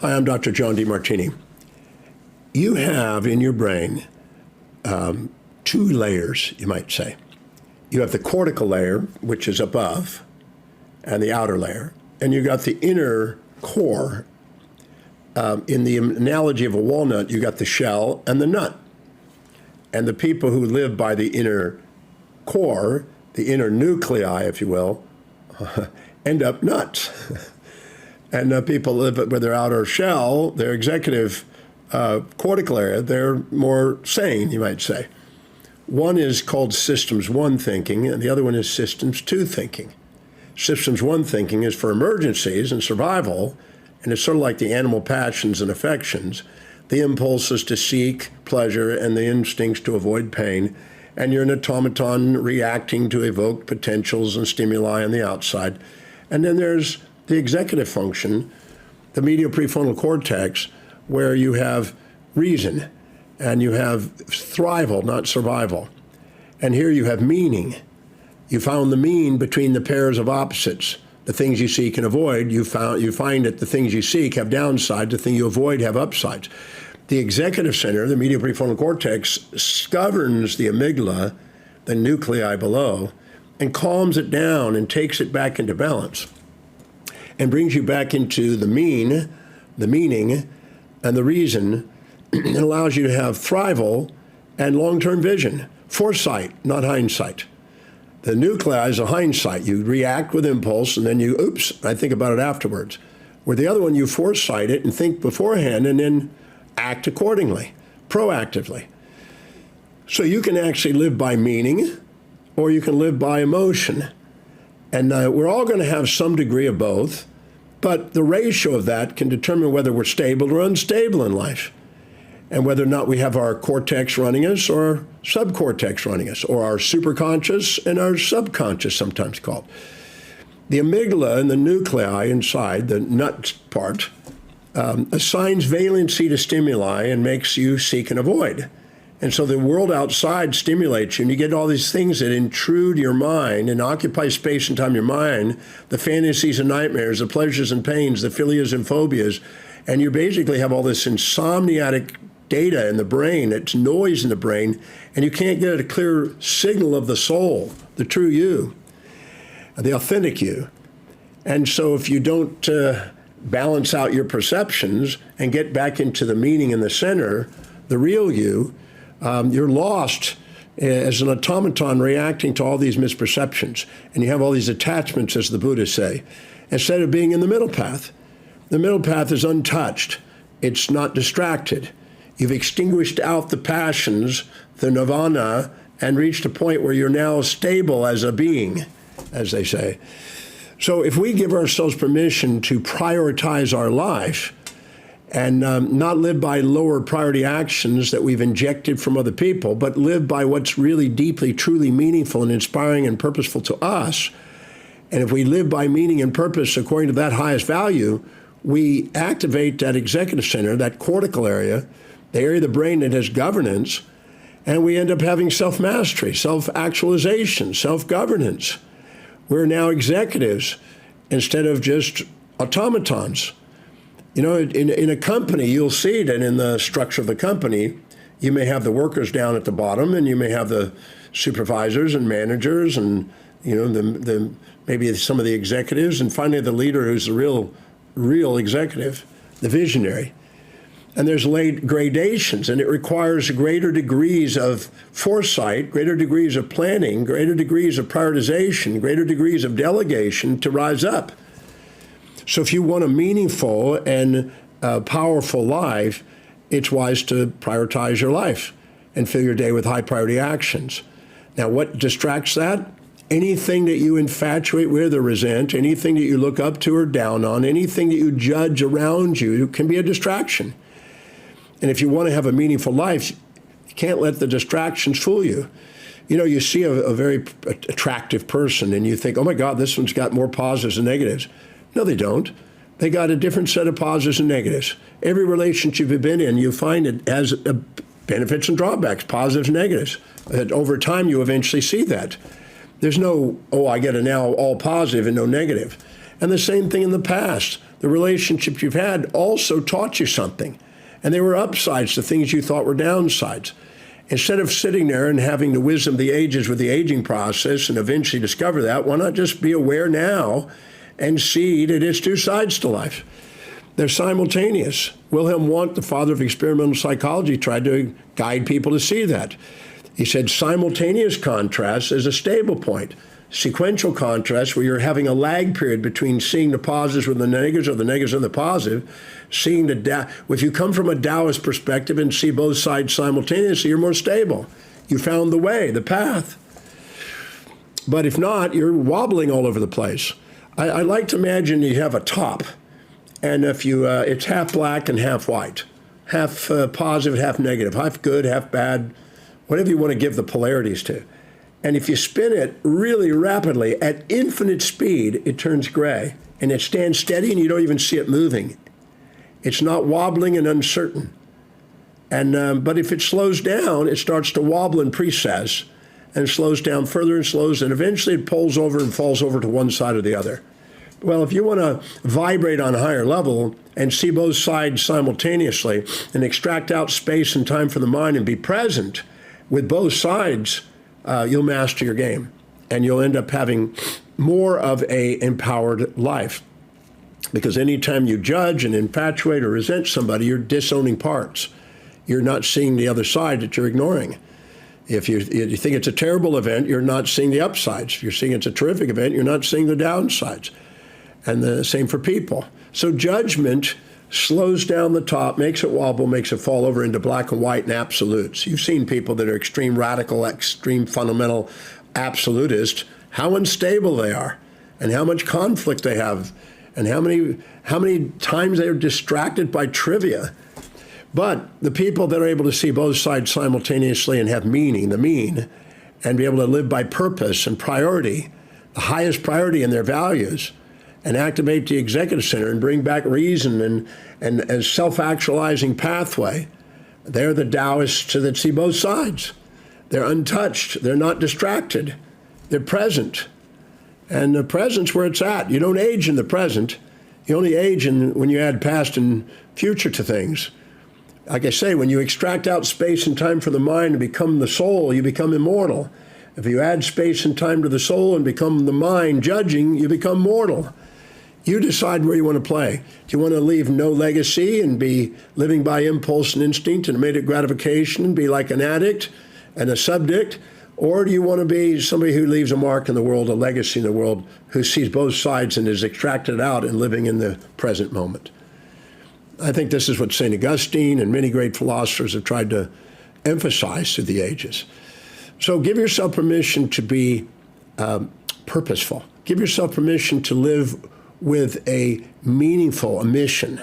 Hi, I'm Dr. John Demartini. You have in your brain two layers, you might say. You have the cortical layer, which is above, and the outer layer. And you got the inner core. In the analogy of a walnut, you got the shell and the nut. And the people who live by the inner core, the inner nuclei, if you will, end up nuts. And people live with their outer shell, their executive cortical area, they're more sane, you might say. One is called systems one thinking, and the other one is systems two thinking. Systems one thinking is for emergencies and survival, and it's sort of like the animal passions and affections, the impulses to seek pleasure and the instincts to avoid pain, and you're an automaton reacting to evoked potentials and stimuli on the outside. And then there's the executive function, the medial prefrontal cortex, where you have reason and you have thrival, not survival. And here you have meaning. You found the mean between the pairs of opposites. The things you seek and avoid, you find that the things you seek have downsides, the thing you avoid have upsides. The executive center, the medial prefrontal cortex, governs the amygdala, the nuclei below, and calms it down and takes it back into balance and brings you back into the mean, the meaning, and the reason. It allows you to have thrival and long-term vision, foresight, not hindsight. The nuclei is a hindsight. You react with impulse, and then you, oops, I think about it afterwards. Where the other one, you foresight it and think beforehand and then act accordingly, proactively. So you can actually live by meaning, or you can live by emotion. And we're all going to have some degree of both, but the ratio of that can determine whether we're stable or unstable in life, and whether or not we have our cortex running us or subcortex running us, or our superconscious and our subconscious, sometimes called. The amygdala and the nuclei inside, the nut part, assigns valency to stimuli and makes you seek and avoid. And so the world outside stimulates you, and you get all these things that intrude your mind and occupy space and time in your mind, the fantasies and nightmares, the pleasures and pains, the philias and phobias, and you basically have all this insomniatic data in the brain, it's noise in the brain, and you can't get a clear signal of the soul, the true you, the authentic you. And so if you don't balance out your perceptions and get back into the meaning in the center, the real you, you're lost as an automaton reacting to all these misperceptions. And you have all these attachments, as the Buddhists say, instead of being in the middle path. The middle path is untouched. It's not distracted. You've extinguished out the passions, the nirvana, and reached a point where you're now stable as a being, as they say. So if we give ourselves permission to prioritize our life and not live by lower priority actions that we've injected from other people, but live by what's really deeply, truly meaningful and inspiring and purposeful to us, and if we live by meaning and purpose according to that highest value, we activate that executive center, that cortical area, the area of the brain that has governance, and we end up having self-mastery, self-actualization, self-governance. We're now executives instead of just automatons. You know, in a company, you'll see that in the structure of the company, you may have the workers down at the bottom, and you may have the supervisors and managers, and you know, maybe some of the executives, and finally the leader who's the real executive, the visionary. And there's gradations, and it requires greater degrees of foresight, greater degrees of planning, greater degrees of prioritization, greater degrees of delegation to rise up. So if you want a meaningful and powerful life, it's wise to prioritize your life and fill your day with high priority actions. Now, what distracts that? Anything that you infatuate with or resent, anything that you look up to or down on, anything that you judge around you can be a distraction. And if you want to have a meaningful life, you can't let the distractions fool you. You know, you see a very attractive person and you think, oh my God, this one's got more positives and negatives. No, they don't. They got a different set of positives and negatives. Every relationship you've been in, you find it has benefits and drawbacks, positives and negatives. And over time, you eventually see that. There's no, oh, I get a now all positive and no negative. And the same thing in the past. The relationships you've had also taught you something. And they were upsides to things you thought were downsides. Instead of sitting there and having the wisdom of the ages with the aging process and eventually discover that, why not just be aware now and see that it's two sides to life? They're simultaneous. Wilhelm Wundt, the father of experimental psychology, tried to guide people to see that. He said simultaneous contrast is a stable point. Sequential contrast, where you're having a lag period between seeing the positives with the negatives or the negatives and the positive, seeing if you come from a Taoist perspective and see both sides simultaneously, you're more stable. You found the way, the path. But if not, you're wobbling all over the place. I like to imagine you have a top, and if you it's half black and half white, half positive, half negative, half good, half bad, whatever you want to give the polarities to. And if you spin it really rapidly at infinite speed, it turns gray. And it stands steady and you don't even see it moving. It's not wobbling and uncertain. And but if it slows down, it starts to wobble and precess and slows down further and slows, and eventually it pulls over and falls over to one side or the other. Well, if you want to vibrate on a higher level and see both sides simultaneously and extract out space and time for the mind and be present with both sides, you'll master your game, and you'll end up having more of a empowered life. Because anytime you judge and infatuate or resent somebody, you're disowning parts. You're not seeing the other side that you're ignoring. If you think it's a terrible event, you're not seeing the upsides. If you're seeing it's a terrific event, you're not seeing the downsides. And the same for people. So judgment slows down the top, makes it wobble, makes it fall over into black and white and absolutes. You've seen people that are extreme radical, extreme fundamental absolutists, how unstable they are, and how much conflict they have, and how many times they are distracted by trivia. But the people that are able to see both sides simultaneously and have meaning, the mean, and be able to live by purpose and priority, the highest priority in their values, and activate the executive center and bring back reason and a self-actualizing pathway. They're the Taoists that see both sides. They're untouched. They're not distracted. They're present. And the present's where it's at. You don't age in the present. You only age when you add past and future to things. Like I say, when you extract out space and time from the mind and become the soul, you become immortal. If you add space and time to the soul and become the mind judging, you become mortal. You decide where you want to play. Do you want to leave no legacy and be living by impulse and instinct and immediate gratification and be like an addict and a subject? Or do you want to be somebody who leaves a mark in the world, a legacy in the world, who sees both sides and is extracted out and living in the present moment? I think this is what St. Augustine and many great philosophers have tried to emphasize through the ages. So give yourself permission to be purposeful. Give yourself permission to live with a mission,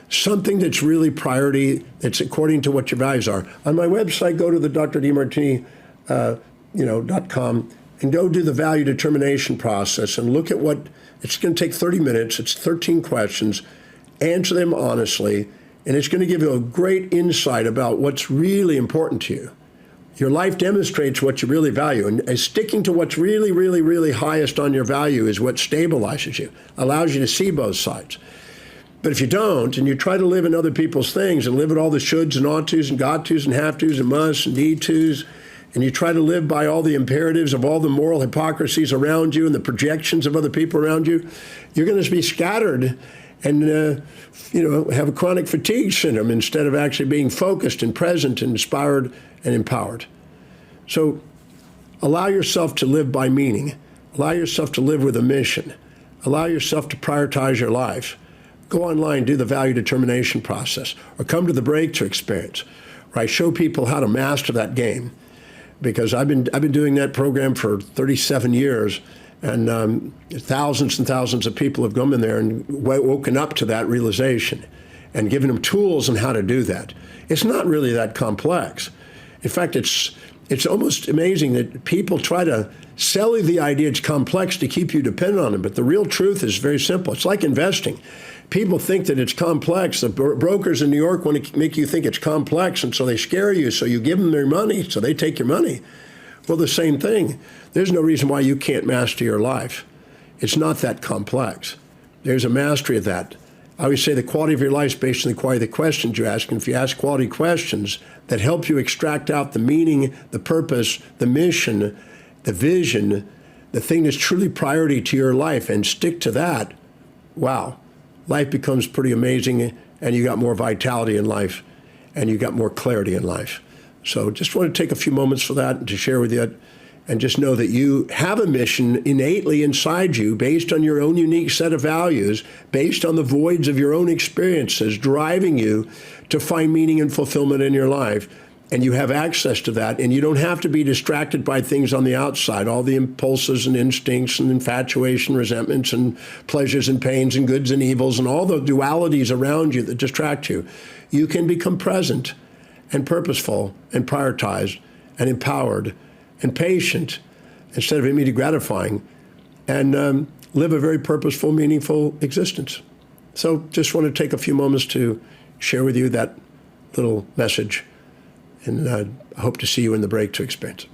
something that's really priority, that's according to what your values are. On my website, go to the drdemartini.com and go do the value determination process and look at what, it's going to take 30 minutes, it's 13 questions, answer them honestly, and it's going to give you a great insight about what's really important to you. Your life demonstrates what you really value, and sticking to what's really, really, really highest on your value is what stabilizes you, allows you to see both sides. But if you don't, and you try to live in other people's things and live at all the shoulds and ought tos and got tos and have tos and musts and need tos, and you try to live by all the imperatives of all the moral hypocrisies around you and the projections of other people around you, you're going to be scattered and have a chronic fatigue syndrome instead of actually being focused and present and inspired and empowered. So allow yourself to live by meaning. Allow yourself to live with a mission. Allow yourself to prioritize your life. Go online, do the value determination process, or come to the breakthrough experience, where I show people how to master that game. Because I've been doing that program for 37 years, and thousands and thousands of people have come in there and woken up to that realization and given them tools on how to do that. It's not really that complex. In fact, it's almost amazing that people try to sell you the idea it's complex to keep you dependent on them, but the real truth is very simple. It's like investing. People think that it's complex. The brokers in New York want to make you think it's complex, and so they scare you, so you give them their money, so they take your money. Well, the same thing. There's no reason why you can't master your life. It's not that complex. There's a mastery of that. I always say the quality of your life is based on the quality of the questions you ask. And if you ask quality questions that help you extract out the meaning, the purpose, the mission, the vision, the thing that's truly priority to your life, and stick to that, wow, life becomes pretty amazing, and you got more vitality in life, and you got more clarity in life. So just want to take a few moments for that and to share with you, and just know that you have a mission innately inside you based on your own unique set of values, based on the voids of your own experiences, driving you to find meaning and fulfillment in your life. And you have access to that, and you don't have to be distracted by things on the outside, all the impulses and instincts and infatuation, resentments and pleasures and pains and goods and evils and all the dualities around you that distract you. You can become present and purposeful and prioritized and empowered and patient instead of immediate gratifying, and live a very purposeful, meaningful existence. So just want to take a few moments to share with you that little message, and I hope to see you in the break to experience it.